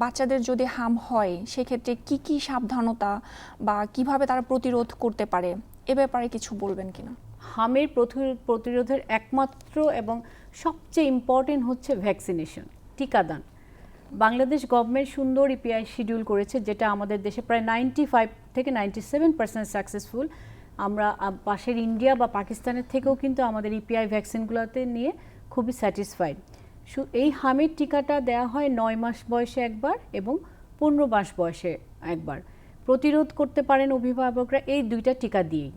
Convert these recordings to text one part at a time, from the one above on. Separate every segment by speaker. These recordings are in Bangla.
Speaker 1: বাচ্চাদের যদি হাম হয় সেক্ষেত্রে কি কি সাবধানতা বা কিভাবে তারা প্রতিরোধ করতে পারে এ ব্যাপারে কিছু বলবেন কিনা?
Speaker 2: হামের প্রতিরোধের একমাত্র এবং সবচেয়ে ইম্পর্টেন্ট হচ্ছে ভ্যাকসিনেশন, টিকাদান। বাংলাদেশ গভর্নমেন্ট সুন্দর ইপিআই শিডিউল করেছে, যেটা আমাদের দেশে প্রায় 95 থেকে 97% সাকসেসফুল। আমরা পাশের ইন্ডিয়া বা পাকিস্তানের থেকেও কিন্তু আমাদের ইপিআই ভ্যাকসিনগুলোতে নিয়ে খুবই স্যাটিসফাইড। এই হামের টিকাটা দেওয়া হয় 9 মাস বয়সে একবার এবং 15 মাস বয়সে একবার। প্রতিরোধ করতে পারেন অভিভাবকরা এই দুইটা টিকা দিয়েই।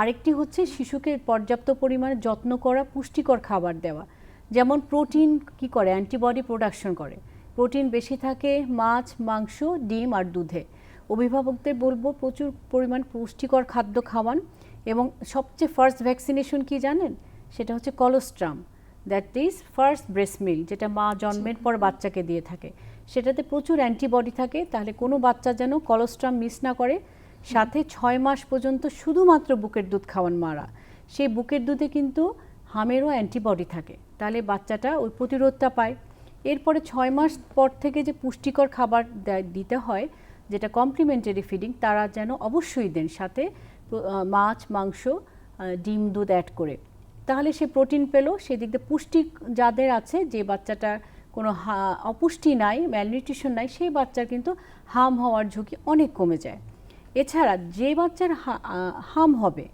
Speaker 2: আরেকটি হচ্ছে শিশুকে পর্যাপ্ত পরিমাণে যত্ন করা, পুষ্টিকর খাবার দেওয়া। যেমন প্রোটিন কি করে, অ্যান্টিবডি প্রোডাকশন করে। প্রোটিন বেশি থাকে মাছ, মাংস, ডিম আর দুধে। অভিভাবকদের বলবো প্রচুর পরিমাণ পুষ্টিকর খাদ্য খাওয়ান। এবং সবচেয়ে ফার্স্ট ভ্যাকসিনেশন কি জানেন? সেটা হচ্ছে colostrum, that is first breast milk, যেটা মা জন্মের পর বাচ্চাকে দিয়ে থাকে। সেটাতে প্রচুর অ্যান্টিবডি থাকে, তাহলে কোনো বাচ্চা যেন কলোস্ট্রাম মিস না করে। সাথে 6 মাস পর্যন্ত শুধুমাত্র বুকের দুধ খাওয়ান মারা। সেই বুকের দুধে কিন্তু হামেরও অ্যান্টিবডি থাকে, তাহলে বাচ্চাটা ওই প্রতিরোধটা পায়। এরপরে 6 মাস পর থেকে যে পুষ্টিকর খাবার দিতে হয়, যেটা কমপ্লিমেন্টারি ফিডিং, তারা যেন অবশ্যই দেন, সাথে মাছ, মাংস, ডিম, দুধ অ্যাড করে। তাহলে সে প্রোটিন পেল। সেদিক দিয়ে পুষ্টি যাদের আছে, যে বাচ্চাটার কোনো অপুষ্টি নাই, ম্যালনিউট্রিশন নাই, সেই বাচ্চার কিন্তু হাম হওয়ার ঝুঁকি অনেক কমে যায়। এছাড়া যে বাচ্চার হাম হবে,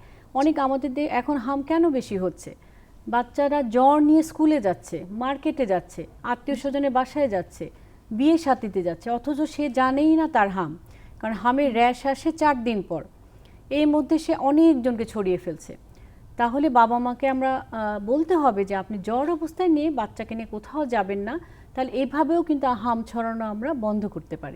Speaker 2: অনেক আমাদের এখন হাম কেন বেশি হচ্ছে? বাচ্চারা জ্বর নিয়ে স্কুলে যাচ্ছে, মার্কেটে যাচ্ছে, আত্মীয় স্বজনের বাসায় যাচ্ছে, বিয়ে সাথীতে যাচ্ছে, অথচ সে জানেই না তার হাম। কারণ হামের র্যাশ আসে 4 দিন পর। এর মধ্যে সে অনেকজনকে ছড়িয়ে ফেলছে। তাহলে বাবা মাকে আমরা বলতে হবে যে আপনি জ্বর অবস্থায় নিয়ে বাচ্চাকে নিয়ে কোথাও যাবেন না। তাহলে এইভাবেও কিন্তু হাম ছড়ানো আমরা বন্ধ করতে পারি।